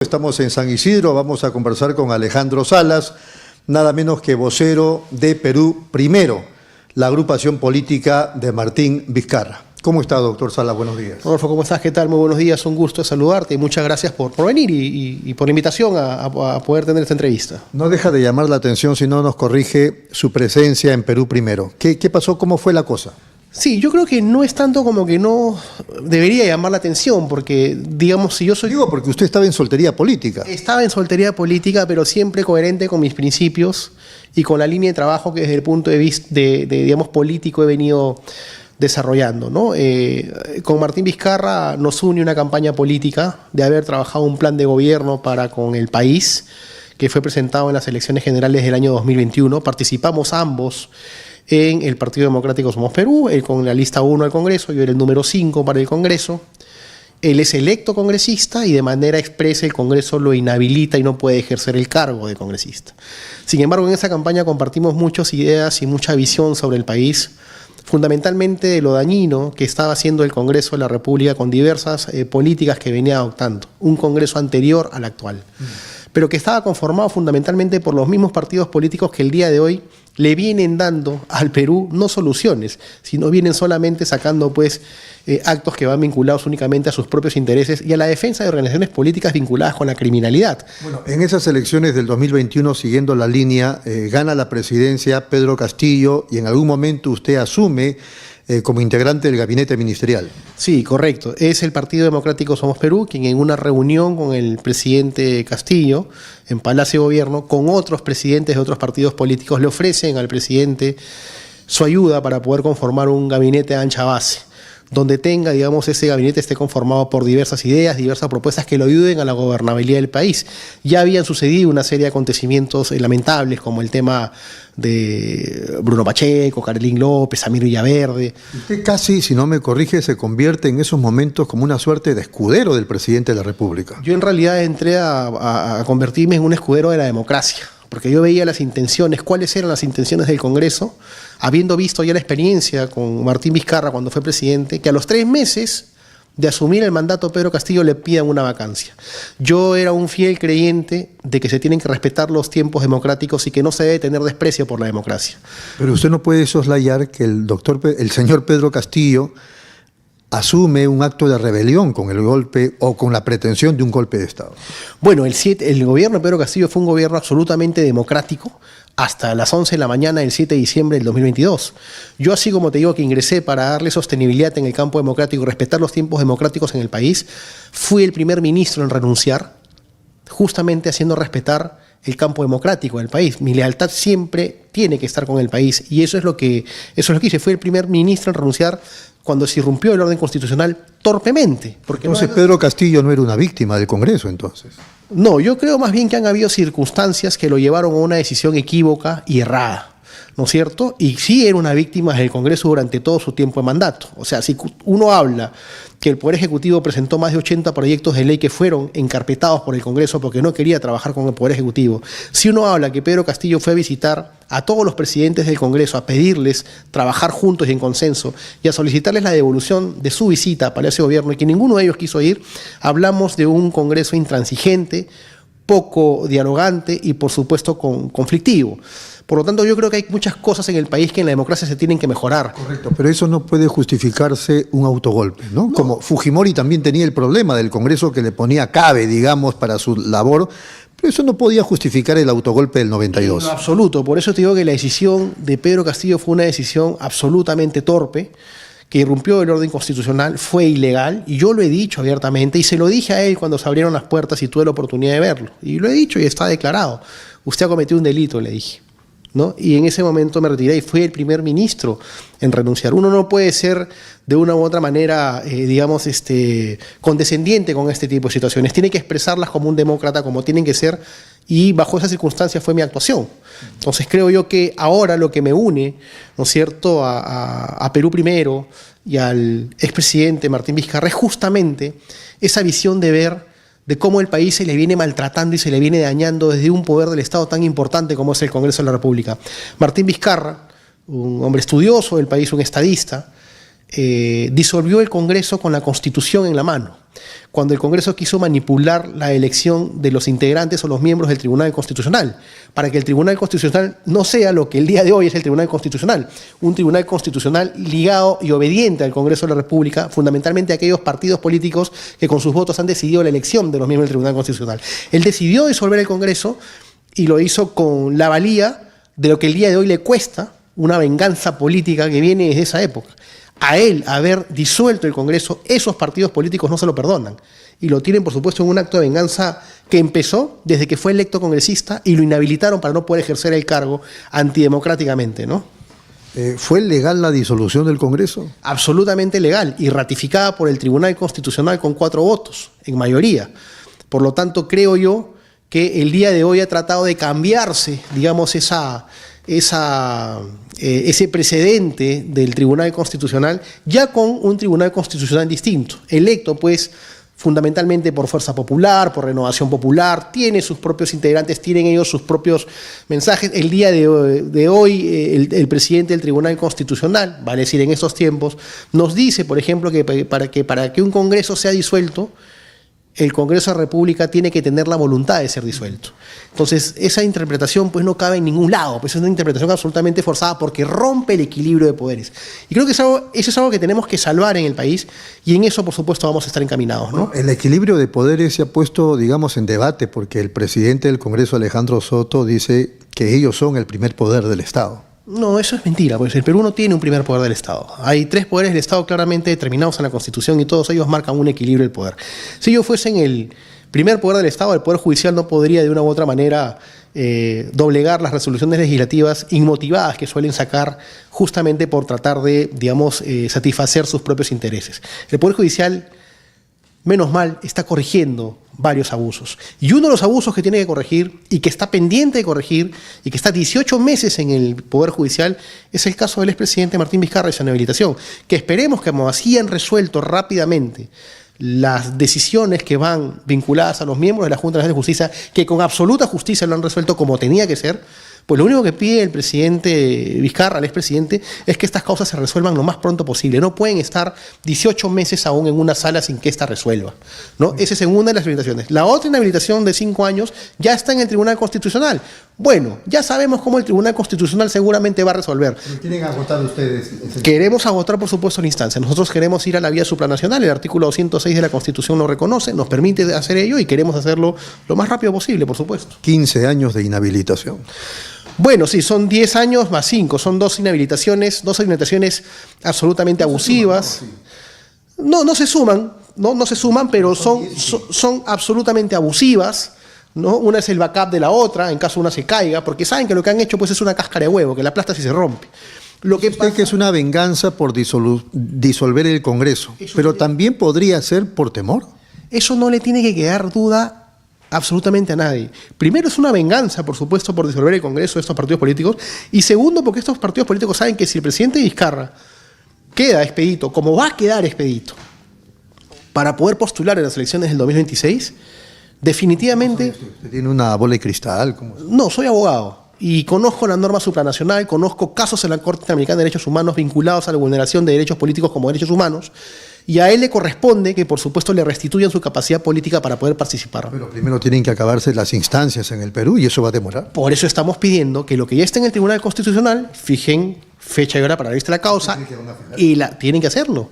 Estamos en San Isidro, vamos a conversar con Alejandro Salas, nada menos que vocero de Perú Primero, la agrupación política de Martín Vizcarra. ¿Cómo está, doctor Salas? Buenos días. Rodolfo, ¿cómo estás? ¿Qué tal? Muy buenos días, un gusto saludarte y muchas gracias por venir y por la invitación a poder tener esta entrevista. No deja de llamar la atención si no nos corrige su presencia en Perú Primero. ¿Qué pasó? ¿Cómo fue la cosa? Sí, yo creo que no es tanto como que no debería llamar la atención, porque, digamos, si yo soy... Digo, porque usted estaba en soltería política. Estaba en soltería política, pero siempre coherente con mis principios y con la línea de trabajo que desde el punto de vista, digamos, político he venido desarrollando, ¿no? Con Martín Vizcarra nos une una campaña política de haber trabajado un plan de gobierno para con el país, que fue presentado en las elecciones generales del año 2021. Participamos ambos en el Partido Democrático Somos Perú, él con la lista 1 al Congreso, yo era el número 5 para el Congreso. Él es electo congresista y de manera expresa el Congreso lo inhabilita y no puede ejercer el cargo de congresista. Sin embargo, en esa campaña compartimos muchas ideas y mucha visión sobre el país, fundamentalmente de lo dañino que estaba haciendo el Congreso de la República con diversas políticas que venía adoptando, un Congreso anterior al actual, pero que estaba conformado fundamentalmente por los mismos partidos políticos que el día de hoy le vienen dando al Perú no soluciones, sino vienen solamente sacando actos que van vinculados únicamente a sus propios intereses y a la defensa de organizaciones políticas vinculadas con la criminalidad. Bueno, en esas elecciones del 2021, siguiendo la línea, gana la presidencia Pedro Castillo y en algún momento usted asume como integrante del gabinete ministerial. Sí, correcto. Es el Partido Democrático Somos Perú quien en una reunión con el presidente Castillo en Palacio de Gobierno, con otros presidentes de otros partidos políticos, le ofrecen al presidente su ayuda para poder conformar un gabinete de ancha base, donde tenga, digamos, ese gabinete esté conformado por diversas ideas, diversas propuestas que lo ayuden a la gobernabilidad del país. Ya habían sucedido una serie de acontecimientos lamentables, como el tema de Bruno Pacheco, Carolín López, Samir Villaverde. Usted casi, si no me corrige, se convierte en esos momentos como una suerte de escudero del presidente de la República. Yo en realidad entré a convertirme en un escudero de la democracia, porque yo veía las intenciones, cuáles eran las intenciones del Congreso, habiendo visto ya la experiencia con Martín Vizcarra cuando fue presidente, que a los 3 meses de asumir el mandato Pedro Castillo le pidan una vacancia. Yo era un fiel creyente de que se tienen que respetar los tiempos democráticos y que no se debe tener desprecio por la democracia. Pero usted no puede soslayar que el señor Pedro Castillo asume un acto de rebelión con el golpe o con la pretensión de un golpe de Estado. Bueno, el gobierno de Pedro Castillo fue un gobierno absolutamente democrático hasta las 11 de la mañana del 7 de diciembre del 2022. Yo, así como te digo que ingresé para darle sostenibilidad en el campo democrático y respetar los tiempos democráticos en el país, fui el primer ministro en renunciar, justamente haciendo respetar el campo democrático del país. Mi lealtad siempre tiene que estar con el país y eso es lo que hice. Fui el primer ministro en renunciar cuando se irrumpió el orden constitucional torpemente. Entonces Pedro Castillo no era una víctima del Congreso, entonces. No, yo creo más bien que han habido circunstancias que lo llevaron a una decisión equívoca y errada, ¿no es cierto? Y sí era una víctima del Congreso durante todo su tiempo de mandato. O sea, si uno habla que el Poder Ejecutivo presentó más de 80 proyectos de ley que fueron encarpetados por el Congreso porque no quería trabajar con el Poder Ejecutivo, si uno habla que Pedro Castillo fue a visitar a todos los presidentes del Congreso a pedirles trabajar juntos y en consenso y a solicitarles la devolución de su visita a Palacio de Gobierno y que ninguno de ellos quiso ir, hablamos de un Congreso intransigente, poco dialogante y por supuesto conflictivo. Por lo tanto, yo creo que hay muchas cosas en el país que en la democracia se tienen que mejorar. Correcto, pero eso no puede justificarse un autogolpe, ¿no? Como Fujimori también tenía el problema del Congreso que le ponía cabe, digamos, para su labor, pero eso no podía justificar el autogolpe del 92. En absoluto, por eso te digo que la decisión de Pedro Castillo fue una decisión absolutamente torpe, que irrumpió el orden constitucional, fue ilegal, y yo lo he dicho abiertamente, y se lo dije a él cuando se abrieron las puertas y tuve la oportunidad de verlo, y lo he dicho y está declarado. Usted ha cometido un delito, le dije, ¿no? Y en ese momento me retiré y fui el primer ministro en renunciar. Uno no puede ser de una u otra manera, digamos, condescendiente con este tipo de situaciones. Tiene que expresarlas como un demócrata, como tienen que ser, y bajo esas circunstancias fue mi actuación. Entonces creo yo que ahora lo que me une, ¿no es cierto?, a Perú Primero y al expresidente Martín Vizcarra es justamente esa visión de ver de cómo el país se le viene maltratando y se le viene dañando desde un poder del Estado tan importante como es el Congreso de la República. Martín Vizcarra, un hombre estudioso del país, un estadista, disolvió el Congreso con la Constitución en la mano. cuando el Congreso quiso manipular la elección de los integrantes o los miembros del Tribunal Constitucional, para que el Tribunal Constitucional no sea lo que el día de hoy es el Tribunal Constitucional, un Tribunal Constitucional ligado y obediente al Congreso de la República, fundamentalmente a aquellos partidos políticos que con sus votos han decidido la elección de los miembros del Tribunal Constitucional. Él decidió disolver el Congreso y lo hizo con la valía de lo que el día de hoy le cuesta una venganza política que viene desde esa época. A él haber disuelto el Congreso, esos partidos políticos no se lo perdonan. Y lo tienen, por supuesto, en un acto de venganza que empezó desde que fue electo congresista y lo inhabilitaron para no poder ejercer el cargo antidemocráticamente, ¿no? ¿Fue legal la disolución del Congreso? Absolutamente legal y ratificada por el Tribunal Constitucional con 4 votos, en mayoría. Por lo tanto, creo yo que el día de hoy ha tratado de cambiarse, digamos, ese precedente del Tribunal Constitucional, ya con un Tribunal Constitucional distinto, electo pues fundamentalmente por fuerza popular, por renovación popular, tiene sus propios integrantes, tienen ellos sus propios mensajes. El día de hoy el presidente del Tribunal Constitucional, vale decir en estos tiempos, nos dice, por ejemplo, que para que un Congreso sea disuelto, el Congreso de la República tiene que tener la voluntad de ser disuelto. Entonces, esa interpretación pues no cabe en ningún lado, pues es una interpretación absolutamente forzada porque rompe el equilibrio de poderes. Y creo que eso es algo que tenemos que salvar en el país y en eso, por supuesto, vamos a estar encaminados, ¿no? Bueno, el equilibrio de poderes se ha puesto, digamos, en debate porque el presidente del Congreso, Alejandro Soto, dice que ellos son el primer poder del Estado. No, eso es mentira, pues el Perú no tiene un primer poder del Estado. Hay 3 poderes del Estado claramente determinados en la Constitución y todos ellos marcan un equilibrio del poder. Si ellos fuesen el primer poder del Estado, el Poder Judicial no podría de una u otra manera doblegar las resoluciones legislativas inmotivadas que suelen sacar justamente por tratar de, digamos, satisfacer sus propios intereses. El Poder Judicial, menos mal, está corrigiendo varios abusos. Y uno de los abusos que tiene que corregir y que está pendiente de corregir y que está 18 meses en el Poder Judicial es el caso del expresidente Martín Vizcarra y su inhabilitación, que esperemos que como así han resuelto rápidamente las decisiones que van vinculadas a los miembros de la Junta Nacional de Justicia, que con absoluta justicia lo han resuelto como tenía que ser, pues lo único que pide el presidente Vizcarra, el expresidente, es que estas causas se resuelvan lo más pronto posible. No pueden estar 18 meses aún en una sala sin que ésta resuelva, ¿no? Esa es una de las inhabilitaciones. La otra inhabilitación de 5 años ya está en el Tribunal Constitucional. Bueno, ya sabemos cómo el Tribunal Constitucional seguramente va a resolver. ¿Quieren agotar ustedes? Queremos agotar, por supuesto, la instancia. Nosotros queremos ir a la vía supranacional. El artículo 206 de la Constitución lo reconoce, nos permite hacer ello y queremos hacerlo lo más rápido posible, por supuesto. 15 años de inhabilitación. Bueno, sí, son 10 años más 5, son 2 inhabilitaciones absolutamente abusivas. No se suman, pero son absolutamente abusivas, ¿no? Una es el backup de la otra, en caso una se caiga, porque saben que lo que han hecho pues es una cáscara de huevo, que la aplasta si se rompe. Lo que pasa que es una venganza por disolver el Congreso, pero también podría ser por temor. Eso no le tiene que quedar duda absolutamente a nadie. Primero, es una venganza, por supuesto, por disolver el Congreso de estos partidos políticos. Y segundo, porque estos partidos políticos saben que si el presidente Vizcarra queda expedito, como va a quedar expedito, para poder postular en las elecciones del 2026, definitivamente... ¿Usted tiene una bola de cristal? No, soy abogado. Y conozco la norma supranacional, conozco casos en la Corte Interamericana de Derechos Humanos vinculados a la vulneración de derechos políticos como derechos humanos, y a él le corresponde que, por supuesto, le restituyan su capacidad política para poder participar. Pero primero tienen que acabarse las instancias en el Perú y eso va a demorar. Por eso estamos pidiendo que lo que ya está en el Tribunal Constitucional, fijen fecha y hora para la vista de la causa, y tienen que hacerlo.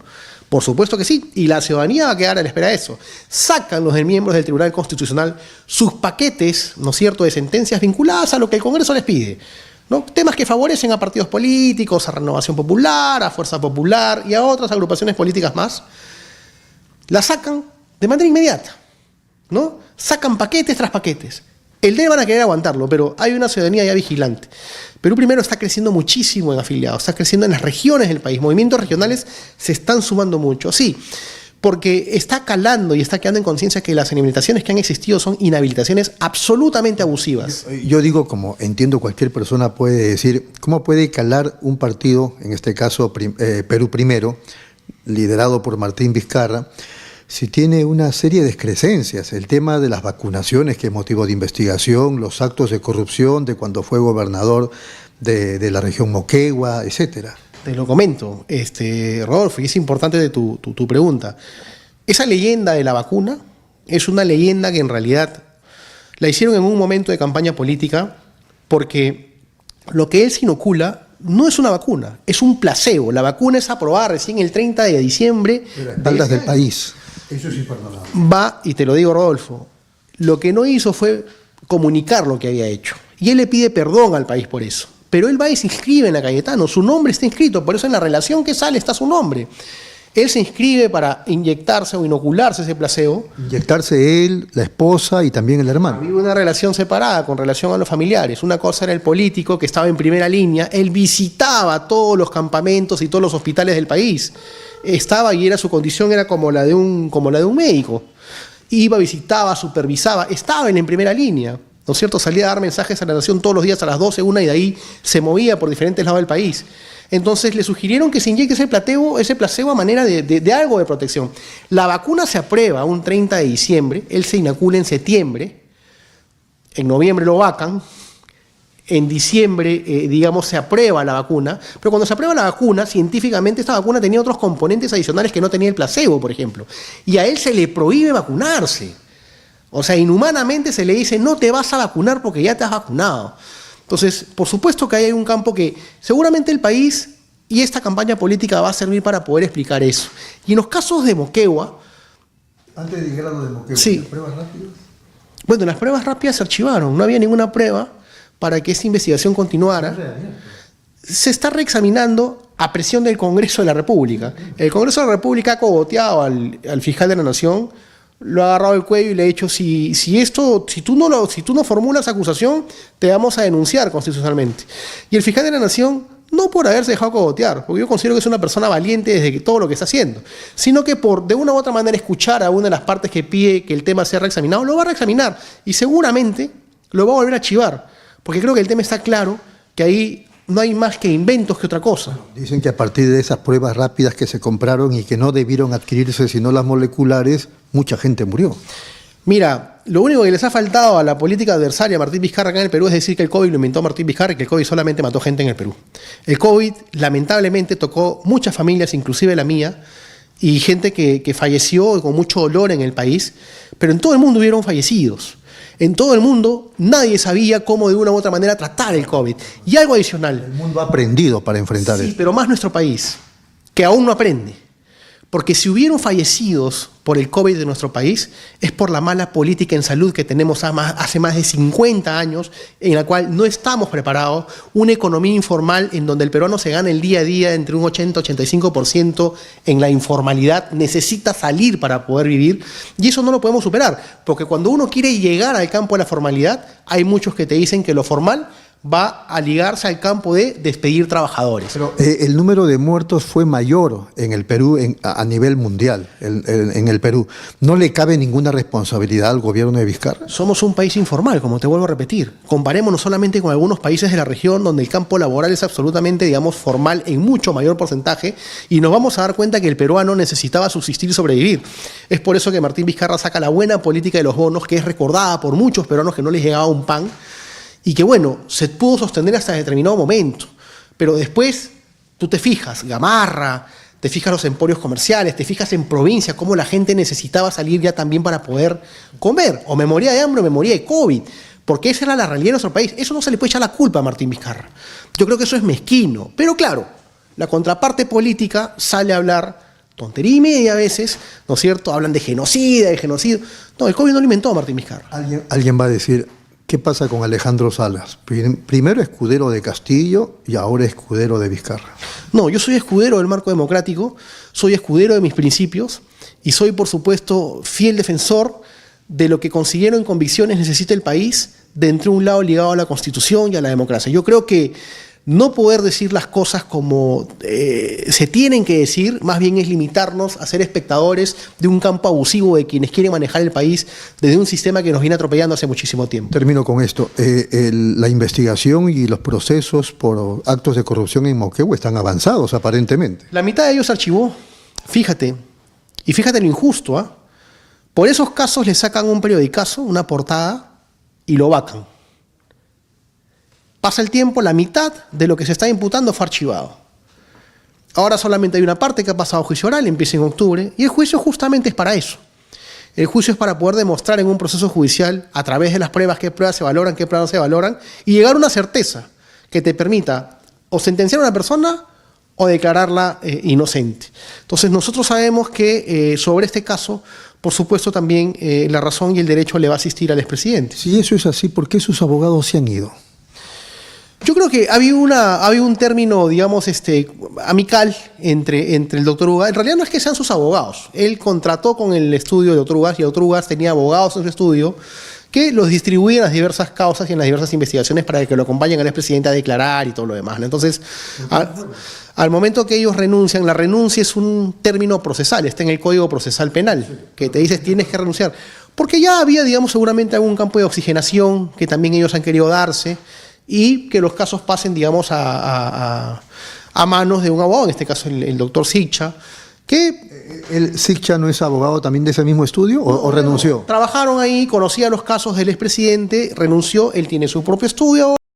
Por supuesto que sí, y la ciudadanía va a quedar a la espera de eso. Sacan los miembros del Tribunal Constitucional sus paquetes, ¿no es cierto?, de sentencias vinculadas a lo que el Congreso les pide, ¿no? Temas que favorecen a partidos políticos, a Renovación Popular, a Fuerza Popular y a otras agrupaciones políticas más. La sacan de manera inmediata, ¿no? Sacan paquetes tras paquetes. El DE van a querer aguantarlo, pero hay una ciudadanía ya vigilante. Perú primero está creciendo muchísimo en afiliados, está creciendo en las regiones del país. Movimientos regionales se están sumando mucho, sí, porque está calando y está quedando en conciencia que las inhabilitaciones que han existido son inhabilitaciones absolutamente abusivas. Yo digo, como entiendo cualquier persona puede decir, ¿cómo puede calar un partido, en este caso Perú Primero, liderado por Martín Vizcarra, si tiene una serie de excrescencias? El tema de las vacunaciones, que es motivo de investigación, los actos de corrupción de cuando fue gobernador de la región Moquegua, etcétera. Te lo comento, Rodolfo, y es importante de tu pregunta. Esa leyenda de la vacuna es una leyenda que en realidad la hicieron en un momento de campaña política porque lo que él se inocula no es una vacuna, es un placebo. La vacuna es aprobada recién el 30 de diciembre. Espaldas del país. Eso es imperdonable. Va, y te lo digo, Rodolfo, lo que no hizo fue comunicar lo que había hecho. Y él le pide perdón al país por eso. Pero él va y se inscribe en la Cayetano, su nombre está inscrito, por eso en la relación que sale está su nombre. Él se inscribe para inyectarse o inocularse ese placebo. Inyectarse él, la esposa y también el hermano. Había una relación separada con relación a los familiares. Una cosa era el político que estaba en primera línea. Él visitaba todos los campamentos y todos los hospitales del país. Estaba y era su condición era como la de un médico. Iba, visitaba, supervisaba. Estaba en primera línea. ¿No es cierto? Salía a dar mensajes a la nación todos los días a las 12, 1 y de ahí se movía por diferentes lados del país. Entonces le sugirieron que se inyecte ese placebo a manera de algo de protección. La vacuna se aprueba un 30 de diciembre, él se inocula en septiembre, en noviembre lo vacan, en diciembre, se aprueba la vacuna, pero cuando se aprueba la vacuna, científicamente esta vacuna tenía otros componentes adicionales que no tenía el placebo, por ejemplo, y a él se le prohíbe vacunarse. O sea, inhumanamente se le dice, no te vas a vacunar porque ya te has vacunado. Entonces, por supuesto que hay un campo que seguramente el país y esta campaña política va a servir para poder explicar eso. Y en los casos de Moquegua... Antes de llegar a lo de Moquegua, sí. ¿Las pruebas rápidas? Bueno, las pruebas rápidas se archivaron. No había ninguna prueba para que esta investigación continuara. Se está reexaminando a presión del Congreso de la República. El Congreso de la República ha cogoteado al fiscal de la Nación, lo ha agarrado el cuello y le ha dicho, si tú no formulas acusación, te vamos a denunciar constitucionalmente. Y el fiscal de la Nación, no por haberse dejado cogotear, porque yo considero que es una persona valiente desde todo lo que está haciendo, sino que por de una u otra manera escuchar a una de las partes que pide que el tema sea reexaminado, lo va a reexaminar y seguramente lo va a volver a archivar, porque creo que el tema está claro, que ahí no hay más que inventos que otra cosa. Dicen que a partir de esas pruebas rápidas que se compraron y que no debieron adquirirse sino las moleculares, mucha gente murió. Mira, lo único que les ha faltado a la política adversaria a Martín Vizcarra acá en el Perú es decir que el COVID lo inventó Martín Vizcarra y que el COVID solamente mató gente en el Perú. El COVID lamentablemente tocó muchas familias, inclusive la mía, y gente que falleció con mucho dolor en el país, pero en todo el mundo hubieron fallecidos. En todo el mundo nadie sabía cómo de una u otra manera tratar el COVID. Y algo adicional. El mundo ha aprendido para enfrentar eso. Sí, pero más nuestro país, que aún no aprende. Porque si hubieron fallecidos por el COVID de nuestro país, es por la mala política en salud que tenemos hace más de 50 años, en la cual no estamos preparados, una economía informal en donde el peruano se gana el día a día entre un 80-85% en la informalidad, necesita salir para poder vivir, y eso no lo podemos superar, porque cuando uno quiere llegar al campo de la formalidad, hay muchos que te dicen que lo formal va a ligarse al campo de despedir trabajadores. Pero el número de muertos fue mayor en el Perú a nivel mundial, en el Perú. ¿No le cabe ninguna responsabilidad al gobierno de Vizcarra? Somos un país informal, como te vuelvo a repetir. Comparémonos solamente con algunos países de la región donde el campo laboral es absolutamente, formal en mucho mayor porcentaje y nos vamos a dar cuenta que el peruano necesitaba subsistir y sobrevivir. Es por eso que Martín Vizcarra saca la buena política de los bonos, que es recordada por muchos peruanos que no les llegaba un pan, y que se pudo sostener hasta determinado momento. Pero después, tú te fijas, Gamarra, te fijas los emporios comerciales, te fijas en provincia, cómo la gente necesitaba salir ya también para poder comer. O me moría de hambre o me moría de COVID. Porque esa era la realidad de nuestro país. Eso no se le puede echar la culpa a Martín Vizcarra. Yo creo que eso es mezquino. Pero claro, la contraparte política sale a hablar tontería y media a veces, ¿no es cierto? Hablan de genocida, de genocidio. No, el COVID no lo inventó Martín Vizcarra. Alguien va a decir... ¿Qué pasa con Alejandro Salas? Primero escudero de Castillo y ahora escudero de Vizcarra. No, yo soy escudero del marco democrático, soy escudero de mis principios y soy, por supuesto, fiel defensor de lo que consiguieron en convicciones necesita el país, de entre un lado ligado a la Constitución y a la democracia. Yo creo que no poder decir las cosas como se tienen que decir, más bien es limitarnos a ser espectadores de un campo abusivo de quienes quieren manejar el país desde un sistema que nos viene atropellando hace muchísimo tiempo. Termino con esto. La investigación y los procesos por actos de corrupción en Moquegua están avanzados, aparentemente. La mitad de ellos se archivó, fíjate, y fíjate lo injusto, ¿ah? Por esos casos le sacan un periodicazo, una portada, y lo vacan. Pasa el tiempo, la mitad de lo que se está imputando fue archivado. Ahora solamente hay una parte que ha pasado a juicio oral, empieza en octubre, y el juicio justamente es para eso. El juicio es para poder demostrar en un proceso judicial, a través de las pruebas, qué pruebas se valoran, qué pruebas no se valoran, y llegar a una certeza que te permita o sentenciar a una persona o declararla inocente. Entonces nosotros sabemos que sobre este caso, por supuesto también la razón y el derecho le va a asistir al expresidente. Si eso es así, ¿por qué sus abogados se han ido? Yo creo que había un término, digamos, amical entre el doctor Ugas. En realidad no es que sean sus abogados. Él contrató con el estudio del doctor Ugas y el doctor Ugas tenía abogados en su estudio que los distribuían en las diversas causas y en las diversas investigaciones para que lo acompañen al expresidente a declarar y todo lo demás, ¿no? Entonces, al momento que ellos renuncian, la renuncia es un término procesal, está en el Código Procesal Penal, que te dice tienes que renunciar. Porque ya había, digamos, seguramente algún campo de oxigenación que también ellos han querido darse, y que los casos pasen, digamos, a manos de un abogado, en este caso el doctor Sicha, que... ¿El Sicha no es abogado también de ese mismo estudio o renunció? Trabajaron ahí, conocía los casos del expresidente, renunció, él tiene su propio estudio